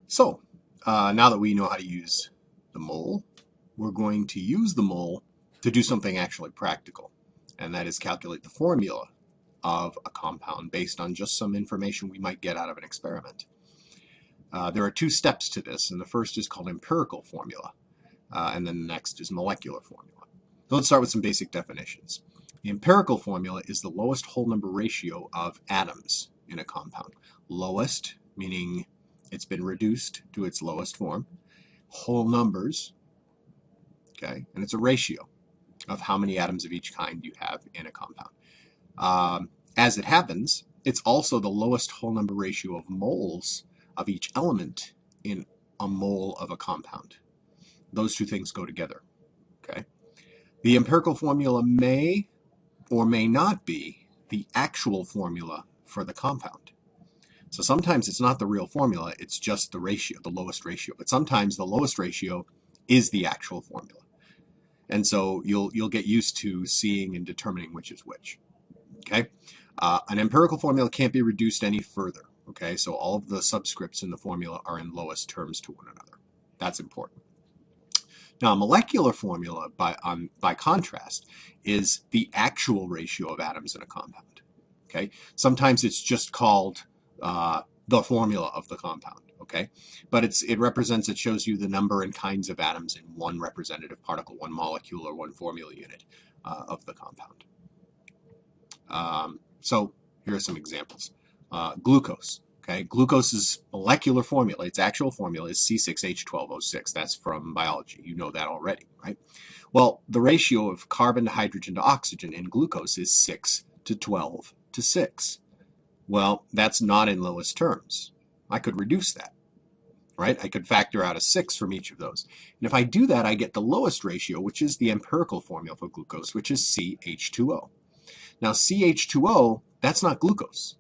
So, now that we know how to use the mole, we're going to use the mole to do something actually practical, and that is calculate the formula of a compound based on just some information we might get out of an experiment. There are two steps to this, and the first is called empirical formula, and then the next is molecular formula. So let's start with some basic definitions. The empirical formula is the lowest whole number ratio of atoms in a compound. Lowest, meaning it's been reduced to its lowest form. Whole numbers, okay, and it's a ratio of how many atoms of each kind you have in a compound. As it happens, it's also the lowest whole number ratio of moles of each element in a mole of a compound. Those two things go together, okay? The empirical formula may or may not be the actual formula for the compound. So sometimes it's not the real formula, it's just the ratio, the lowest ratio. But sometimes the lowest ratio is the actual formula. And so you'll get used to seeing and determining which is which. Okay? An empirical formula can't be reduced any further. Okay? So all of the subscripts in the formula are in lowest terms to one another. That's important. Now, a molecular formula, by contrast, is the actual ratio of atoms in a compound. Okay? Sometimes it's just called the formula of the compound, okay? But it represents, it shows you the number and kinds of atoms in one representative particle, one molecule, or one formula unit of the compound. So here are some examples. Glucose, okay? Glucose's molecular formula, its actual formula is C6H12O6. That's from biology. You know that already, right? Well, the ratio of carbon to hydrogen to oxygen in glucose is 6 to 12 to 6. Well, that's not in lowest terms. I could reduce that, right? I could factor out a 6 from each of those. And if I do that, I get the lowest ratio, which is the empirical formula for glucose, which is CH2O. Now, CH2O, that's not glucose.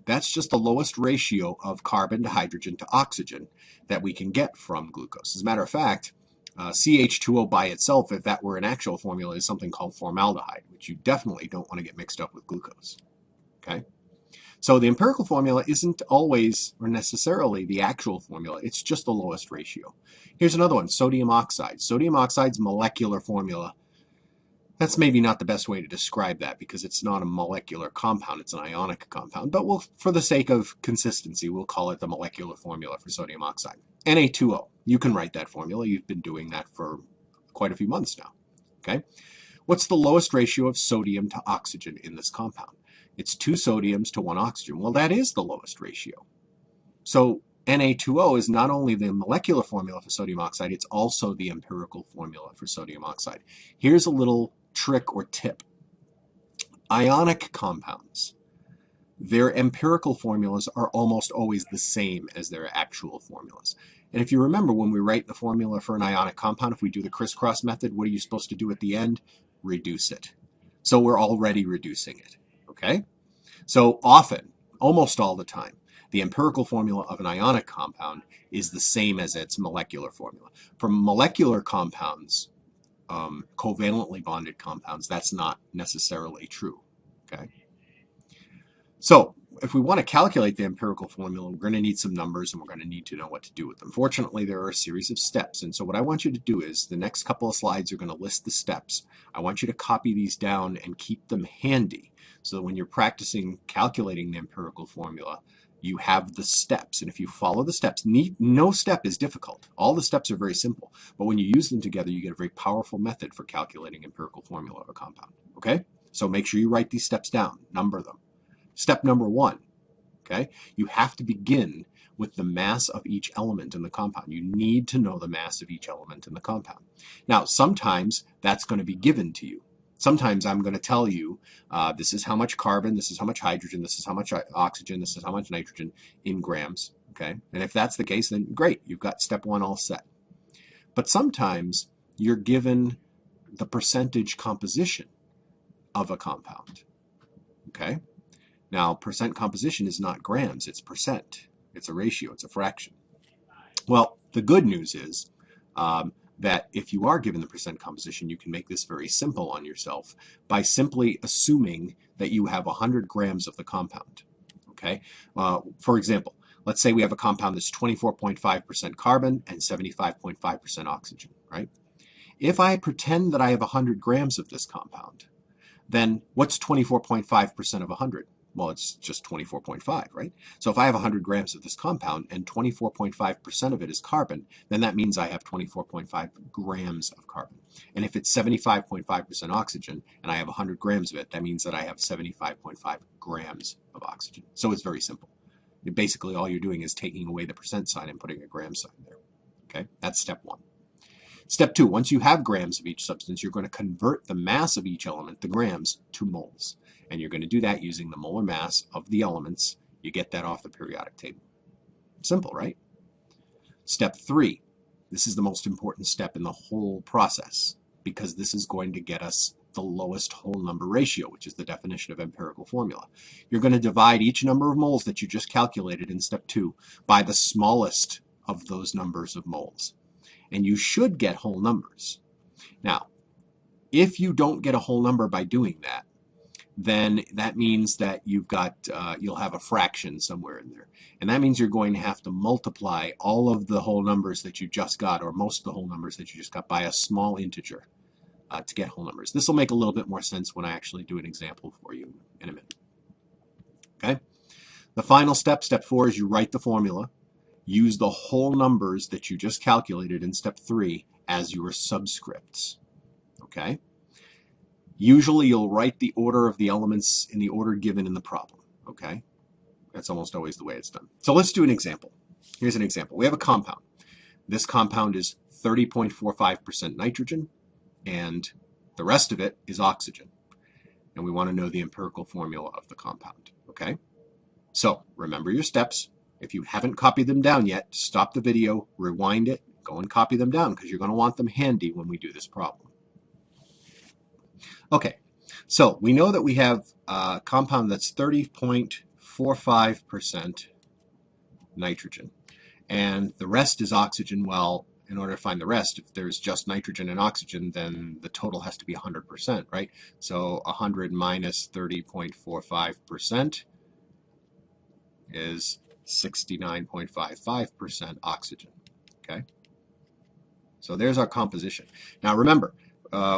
That's just the lowest ratio of carbon to hydrogen to oxygen that we can get from glucose. As a matter of fact, CH2O by itself, if that were an actual formula, is something called formaldehyde, which you definitely don't want to get mixed up with glucose, okay? So the empirical formula isn't always or necessarily the actual formula. It's just the lowest ratio. Here's another one, sodium oxide. Sodium oxide's molecular formula, that's maybe not the best way to describe that because it's not a molecular compound, it's an ionic compound. But for the sake of consistency, we'll call it the molecular formula for sodium oxide. Na2O, you can write that formula. You've been doing that for quite a few months now, okay? What's the lowest ratio of sodium to oxygen in this compound? It's 2 sodiums to 1 oxygen. Well, that is the lowest ratio. So Na2O is not only the molecular formula for sodium oxide, it's also the empirical formula for sodium oxide. Here's a little trick or tip. Ionic compounds, their empirical formulas are almost always the same as their actual formulas. And if you remember, when we write the formula for an ionic compound, if we do the crisscross method, what are you supposed to do at the end? Reduce it. So we're already reducing it. Okay? So often, almost all the time, the empirical formula of an ionic compound is the same as its molecular formula. For molecular compounds, covalently bonded compounds, that's not necessarily true. Okay? So if we want to calculate the empirical formula, we're going to need some numbers and we're going to need to know what to do with them. Fortunately, there are a series of steps. And so what I want you to do is the next couple of slides are going to list the steps. I want you to copy these down and keep them handy so that when you're practicing calculating the empirical formula, you have the steps. And if you follow the steps, no step is difficult. All the steps are very simple. But when you use them together, you get a very powerful method for calculating empirical formula of a compound. Okay? So make sure you write these steps down, number them. Step number 1, okay? You have to begin with the mass of each element in the compound. You need to know the mass of each element in the compound. Now, sometimes that's going to be given to you. Sometimes I'm going to tell you this is how much carbon, this is how much hydrogen, this is how much oxygen, this is how much nitrogen in grams, okay? And if that's the case, then great, you've got step 1 all set. But sometimes you're given the percentage composition of a compound, okay? Now, percent composition is not grams, it's percent. It's a ratio, it's a fraction. Well, the good news is that if you are given the percent composition, you can make this very simple on yourself by simply assuming that you have 100 grams of the compound. Okay? For example, Let's say we have a compound that's 24.5% carbon and 75.5% oxygen, right? If I pretend that I have 100 grams of this compound, then what's 24.5% of 100? Well, it's just 24.5, right? So if I have 100 grams of this compound and 24.5% of it is carbon, then that means I have 24.5 grams of carbon. And if it's 75.5% oxygen and I have 100 grams of it, that means that I have 75.5 grams of oxygen. So it's very simple. Basically, all you're doing is taking away the percent sign and putting a gram sign there. Okay, that's step one. Step two, once you have grams of each substance, you're going to convert the mass of each element, the grams, to moles. And you're going to do that using the molar mass of the elements. You get that off the periodic table. Simple, right? Step three, this is the most important step in the whole process because this is going to get us the lowest whole number ratio, which is the definition of empirical formula. You're going to divide each number of moles that you just calculated in step two by the smallest of those numbers of moles. And you should get whole numbers. Now, if you don't get a whole number by doing that, then that means that you'll have a fraction somewhere in there. And that means you're going to have to multiply all of the whole numbers that you just got, or most of the whole numbers that you just got, by a small integer to get whole numbers. This will make a little bit more sense when I actually do an example for you in a minute. Okay? The final step, step four, is you write the formula. Use the whole numbers that you just calculated in step three as your subscripts. Okay? Usually you'll write the order of the elements in the order given in the problem. Okay? That's almost always the way it's done. So let's do an example. Here's an example. We have a compound. This compound is 30.45% nitrogen, and the rest of it is oxygen. And we want to know the empirical formula of the compound. Okay? So remember your steps. If you haven't copied them down yet, stop the video, rewind it, go and copy them down because you're going to want them handy when we do this problem. Okay, so we know that we have a compound that's 30.45% nitrogen, and the rest is oxygen. Well, in order to find the rest, if there's just nitrogen and oxygen, then the total has to be 100%, right? So 100 minus 30.45% is 69.55% oxygen. Okay, so there's our composition. Now remember,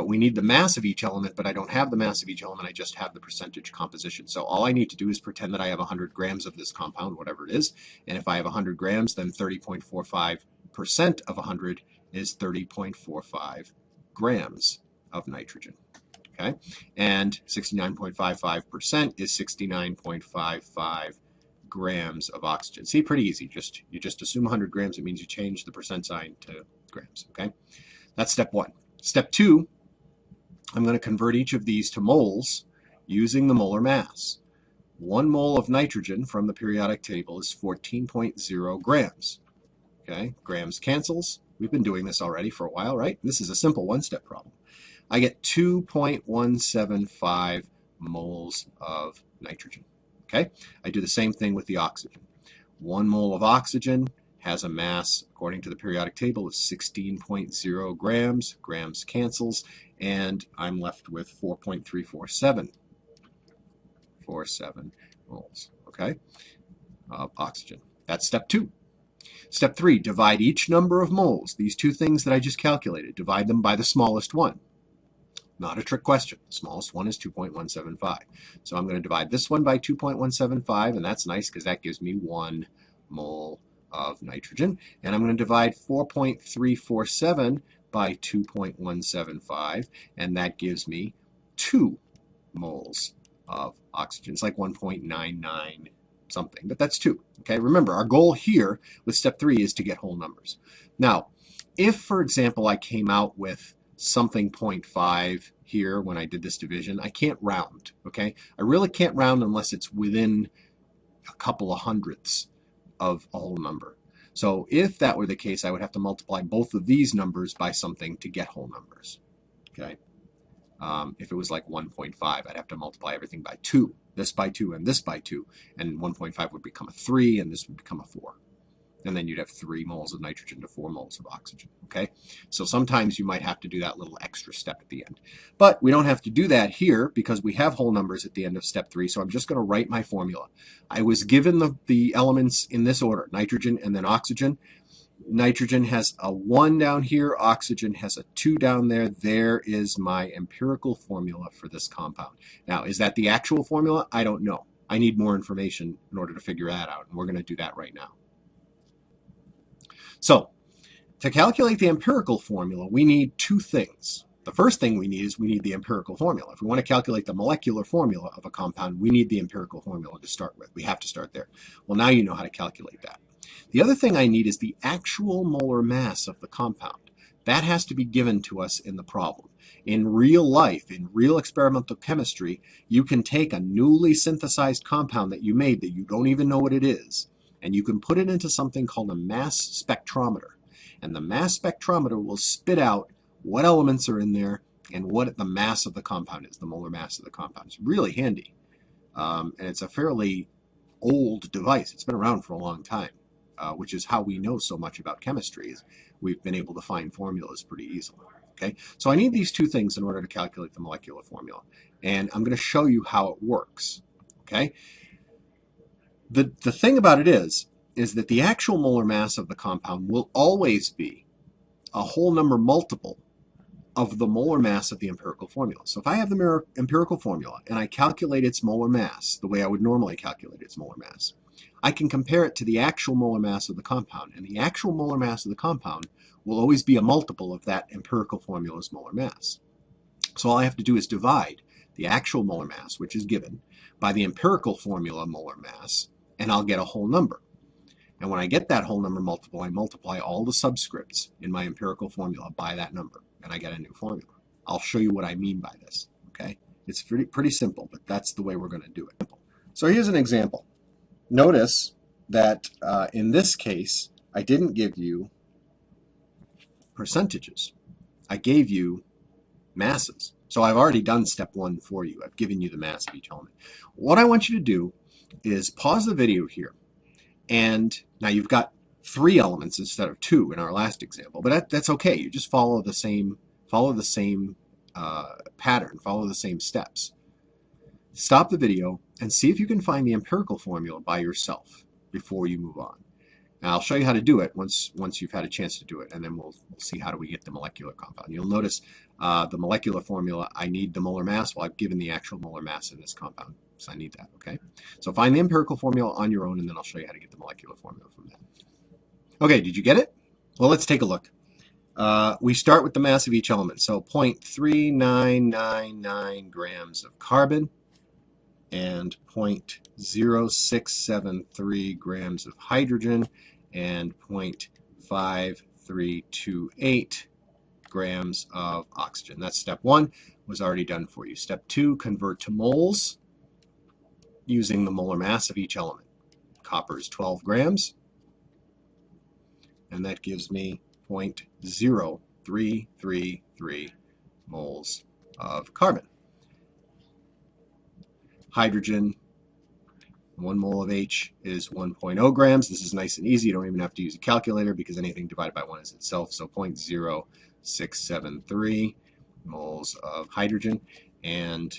we need the mass of each element, but I don't have the mass of each element, I just have the percentage composition. So all I need to do is pretend that I have 100 grams of this compound, whatever it is, and if I have 100 grams, then 30.45% of 100 is 30.45 grams of nitrogen. Okay, and 69.55% is 69.55 grams of oxygen. See, pretty easy. You just assume 100 grams. It means you change the percent sign to grams. Okay, that's step one. Step two, I'm going to convert each of these to moles using the molar mass. 1 mole of nitrogen from the periodic table is 14.0 grams. Okay, grams cancels. We've been doing this already for a while, right? This is a simple one-step problem. I get 2.175 moles of nitrogen. Okay, I do the same thing with the oxygen. 1 mole of oxygen has a mass, according to the periodic table, of 16.0 grams. Grams cancels, and I'm left with 4.347 moles, okay, of oxygen. That's step two. Step three, divide each number of moles, these two things that I just calculated, divide them by the smallest one. Not a trick question. The smallest one is 2.175. So I'm going to divide this one by 2.175, and that's nice because that gives me 1 mole of nitrogen. And I'm going to divide 4.347 by 2.175, and that gives me 2 moles of oxygen. It's like 1.99 something, but that's 2. Okay, remember, our goal here with step 3 is to get whole numbers. Now, if, for example, I came out with something 0.5 here when I did this division, I can't round, okay? I really can't round unless it's within a couple of hundredths of a whole number. So if that were the case, I would have to multiply both of these numbers by something to get whole numbers, okay? If it was like 1.5, I'd have to multiply everything by 2, this by 2, and this by 2, and 1.5 would become a 3, and this would become a 4. And then you'd have 3 moles of nitrogen to 4 moles of oxygen, okay? So sometimes you might have to do that little extra step at the end. But we don't have to do that here because we have whole numbers at the end of step 3, so I'm just going to write my formula. I was given the elements in this order, nitrogen and then oxygen. Nitrogen has a 1 down here, oxygen has a 2 down there. There is my empirical formula for this compound. Now, is that the actual formula? I don't know. I need more information in order to figure that out, and we're going to do that right now. So, to calculate the empirical formula, we need 2 things. The first thing we need is we need the empirical formula. If we want to calculate the molecular formula of a compound, we need the empirical formula to start with. We have to start there. Well, now you know how to calculate that. The other thing I need is the actual molar mass of the compound. That has to be given to us in the problem. In real life, in real experimental chemistry, you can take a newly synthesized compound that you made that you don't even know what it is, and you can put it into something called a mass spectrometer. And the mass spectrometer will spit out what elements are in there and what the mass of the compound is, the molar mass of the compound. It's really handy. And it's a fairly old device. It's been around for a long time, which is how we know so much about chemistry. Is we've been able to find formulas pretty easily. Okay, so I need these 2 things in order to calculate the molecular formula. And I'm going to show you how it works. Okay. The thing about it is that the actual molar mass of the compound will always be a whole number multiple of the molar mass of the empirical formula. So if I have the empirical formula and I calculate its molar mass the way I would normally calculate its molar mass, I can compare it to the actual molar mass of the compound. And the actual molar mass of the compound will always be a multiple of that empirical formula's molar mass. So all I have to do is divide the actual molar mass, which is given, by the empirical formula molar mass, and I'll get a whole number. And when I get that whole number multiple, I multiply all the subscripts in my empirical formula by that number, and I get a new formula. I'll show you what I mean by this, okay? It's pretty simple, but that's the way we're going to do it. So here's an example. Notice that in this case, I didn't give you percentages. I gave you masses. So I've already done step 1 for you. I've given you the mass of each element. What I want you to do is pause the video here. And now you've got 3 elements instead of 2 in our last example, but that's okay. You just follow the same pattern, follow the same steps. Stop the video and see if you can find the empirical formula by yourself before you move on. Now I'll show you how to do it once you've had a chance to do it, and then we'll see how do we get the molecular compound. You'll notice the molecular formula, I need the molar mass. Well, I've given the actual molar mass in this compound, so I need that, okay? So find the empirical formula on your own, and then I'll show you how to get the molecular formula from that. Okay, did you get it? Well, let's take a look. We start with the mass of each element, so 0.3999 grams of carbon and 0.0673 grams of hydrogen and 0.5328 grams of oxygen. That's step 1, was already done for you. Step 2, convert to moles using the molar mass of each element. Copper is 12 grams, and that gives me 0.0333 moles of carbon. Hydrogen, 1 mole of H is 1.0 grams. This is nice and easy. You don't even have to use a calculator because anything divided by 1 is itself. So 0.0673 moles of hydrogen. And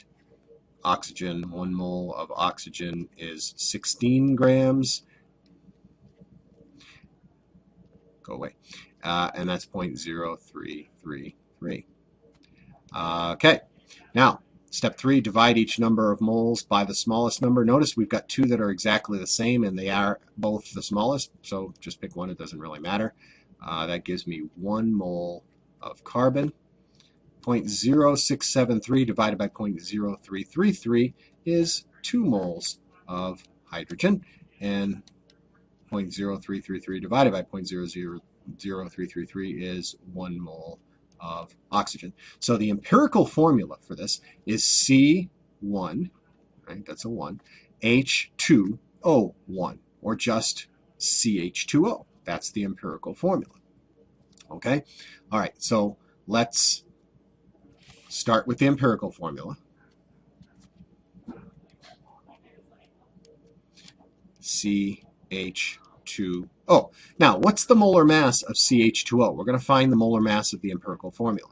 oxygen, 1 mole of oxygen is 16 grams. Go away. And that's 0.0333. Okay. Now, step 3, divide each number of moles by the smallest number. Notice we've got 2 that are exactly the same, and they are both the smallest, so just pick one. It doesn't really matter. That gives me 1 mole of carbon. 0.0673 divided by 0.0333 is 2 moles of hydrogen, and 0.0333 divided by 0.00333 is 1 mole of oxygen. So the empirical formula for this is C1, right? That's a 1, H2O1, or just CH2O. That's the empirical formula. Okay? All right, so let's start with the empirical formula. CH2O Oh, now what's the molar mass of CH2O? We're going to find the molar mass of the empirical formula.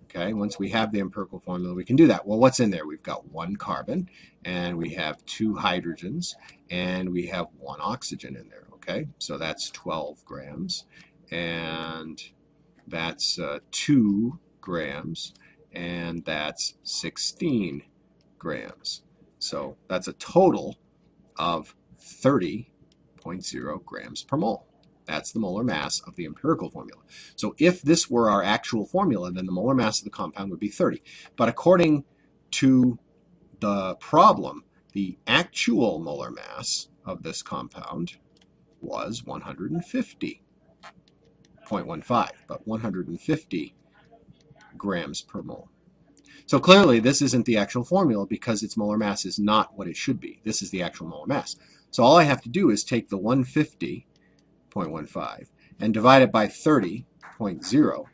Okay, once we have the empirical formula, we can do that. Well, what's in there? We've got 1 carbon, and we have 2 hydrogens, and we have 1 oxygen in there. Okay, so that's 12 grams, and that's 2 grams, and that's 16 grams. So that's a total of 30.0 grams per mole. That's the molar mass of the empirical formula. So if this were our actual formula, then the molar mass of the compound would be 30. But according to the problem, the actual molar mass of this compound was 150.15, but 150 grams per mole. So clearly this isn't the actual formula because its molar mass is not what it should be. This is the actual molar mass. So all I have to do is take the 150.15 and divide it by 30.0,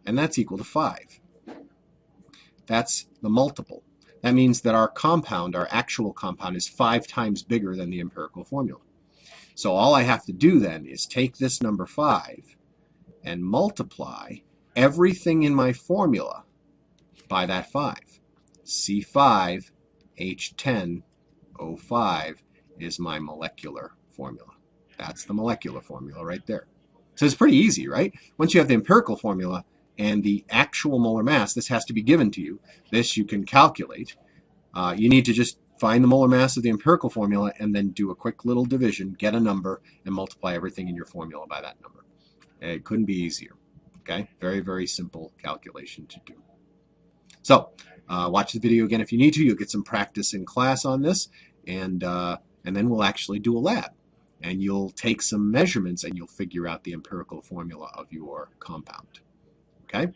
and that's equal to 5. That's the multiple. That means that our compound, our actual compound, is 5 times bigger than the empirical formula. So all I have to do then is take this number 5 and multiply everything in my formula by that 5. C5H10O5 is my molecular formula. That's the molecular formula right there. So it's pretty easy, right? Once you have the empirical formula and the actual molar mass, this has to be given to you. This you can calculate. You need to just find the molar mass of the empirical formula and then do a quick little division, get a number, and multiply everything in your formula by that number. It couldn't be easier. Okay? Very, very simple calculation to do. So watch the video again if you need to. You'll get some practice in class on this, and then we'll actually do a lab. And you'll take some measurements and you'll figure out the empirical formula of your compound. Okay?